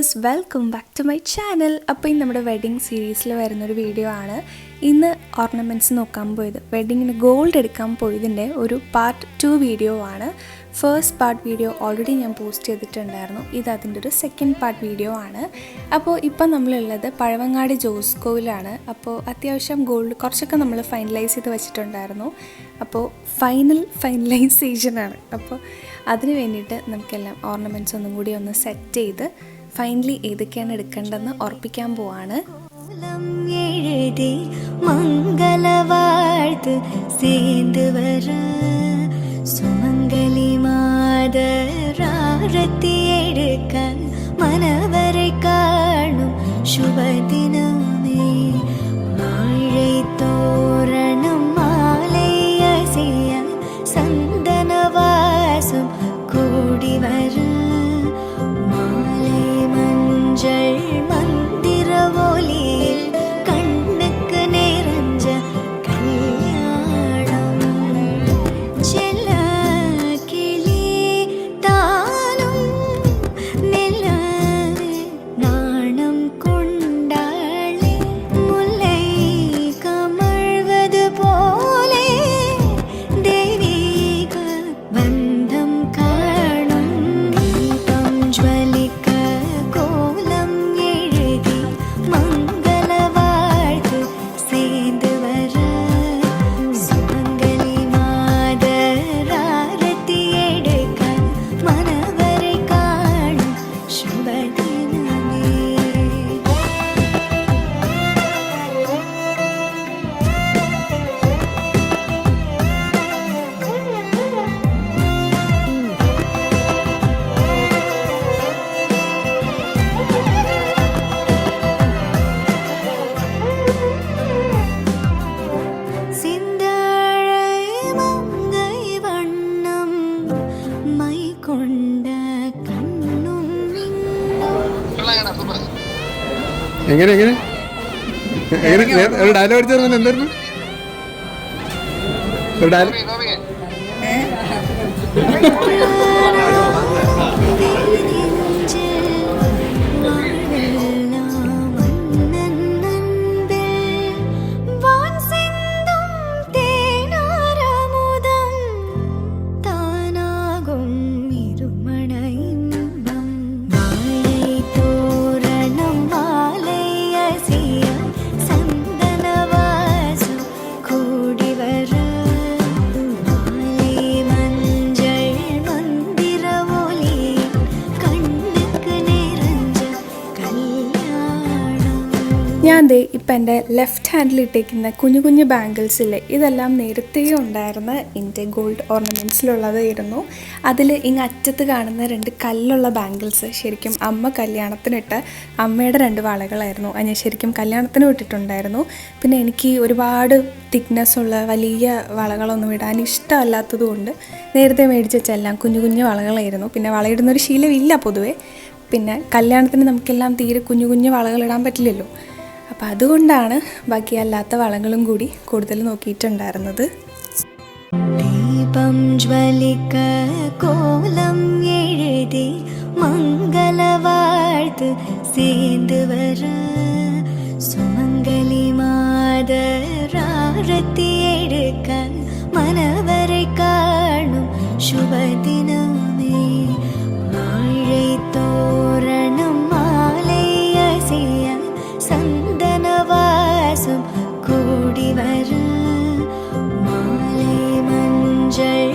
Dears, welcome back to my channel. അപ്പോൾ ഇന്ന് നമ്മുടെ വെഡ്ഡിങ് സീരീസിൽ വരുന്നൊരു വീഡിയോ ആണ്. ഇന്ന് ഓർണമെൻറ്റ്സ് നോക്കാൻ പോയത്, വെഡ്ഡിങ്ങിന് ഗോൾഡ് എടുക്കാൻ പോയതിൻ്റെ ഒരു പാർട്ട് 2 വീഡിയോ ആണ്. ഫസ്റ്റ് പാർട്ട് വീഡിയോ ഓൾറെഡി ഞാൻ പോസ്റ്റ് ചെയ്തിട്ടുണ്ടായിരുന്നു. ഇത് അതിൻ്റെ ഒരു സെക്കൻഡ് പാർട്ട് വീഡിയോ ആണ്. അപ്പോൾ ഇപ്പം നമ്മളുള്ളത് പഴവങ്ങാടി ജോസ്കോയിലാണ്. അപ്പോൾ അത്യാവശ്യം ഗോൾഡ് കുറച്ചൊക്കെ നമ്മൾ ഫൈനലൈസ് ചെയ്ത് വെച്ചിട്ടുണ്ടായിരുന്നു. അപ്പോൾ ഫൈനലൈസേഷനാണ്. അപ്പോൾ അതിന് വേണ്ടിയിട്ട് നമുക്കെല്ലാം ഓർണമെൻറ്റ്സ് ഒന്നും കൂടി ഒന്ന് സെറ്റ് ചെയ്ത് ഫൈനലി ഏതൊക്കെയാണ് എടുക്കേണ്ടതെന്ന് ഉറപ്പിക്കാൻ പോവാണ്. മംഗളവാഴ്ത്ത് சேர்ந்து வர சுமங்கலி மாதராரத்தி எடுக்க மனவரை காணும் சுபதினமே மாழை தோரணம் மாலை அசைய சந்தன வாசம் கூடி வர மாலை மஞ்சள் மந்திர ஒலியில் கண்ணுக்கு நிறைஞ்ச கல்யாணம் செல்ல கிளி தானும் நில நாணம் கொண்டாளே முல்லை கமழ்வது போலே தெய்வீக பந்தம் காணும் தீபம் ஜ்வலிக்க கோலம் எழுதி மங்கள வாழ்த்து சேர்ந்து வர சுமங்கலி மாதராரத்தி எடுக்க மனவரை காணும் சுபதினமே. சிந்தாழை மங்கை வண்ணம் மை கொண்ட கண்ணும் എങ്ങനെ എങ്ങനെ എങ്ങനെ ഒരു ഡയലോഗ് അടിച്ചായിരുന്നു എന്തായിരുന്നു ഒരു ഡയലോഗ് ഞാൻ ദേ ഇപ്പം എൻ്റെ ലെഫ്റ്റ് ഹാൻഡിൽ ഇട്ടേക്കുന്ന കുഞ്ഞു കുഞ്ഞു ബാംഗിൾസില്ലേ, ഇതെല്ലാം നേരത്തെ ഉണ്ടായിരുന്ന എൻ്റെ ഗോൾഡ് ഓർണമെൻറ്റ്സിലുള്ളതായിരുന്നു. അതിൽ ഇങ്ങ് അറ്റത്ത് കാണുന്ന 2 കല്ലുള്ള ബാംഗിൾസ് ശരിക്കും അമ്മ കല്യാണത്തിനിട്ട് അമ്മയുടെ 2 വളകളായിരുന്നു. അത് ഞാൻ ശരിക്കും കല്യാണത്തിന് ഇട്ടിട്ടുണ്ടായിരുന്നു. പിന്നെ എനിക്ക് ഒരുപാട് തിക്നെസ്സുള്ള വലിയ വളകളൊന്നും ഇടാൻ ഇഷ്ടമല്ലാത്തത് കൊണ്ട് നേരത്തെ മേടിച്ച് വെച്ചെല്ലാം കുഞ്ഞു കുഞ്ഞു വളകളായിരുന്നു. പിന്നെ വളയിടുന്നൊരു ശീലമില്ല പൊതുവേ. പിന്നെ കല്യാണത്തിന് നമുക്കെല്ലാം തീരെ കുഞ്ഞു കുഞ്ഞു വളകൾ ഇടാൻ പറ്റില്ലല്ലോ. അപ്പം അതുകൊണ്ടാണ് ബാക്കി അല്ലാത്ത വളങ്ങളും കൂടി കൂടുതൽ നോക്കിയിട്ടുണ്ടായിരുന്നത്. ദീപം ജ്വലിക്ക കോലം എഴുതി മംഗള വാഴ്ത്ത് சேர்ந்து വര സുമംഗലി മാതരാരത്തി എടുക്ക മനവരെ കാണും ശുഭദിനമേ മാഴை തോരണം മാலை അസൈയ சந்தன வாசம் கூடி வர மாலை மஞ்சள்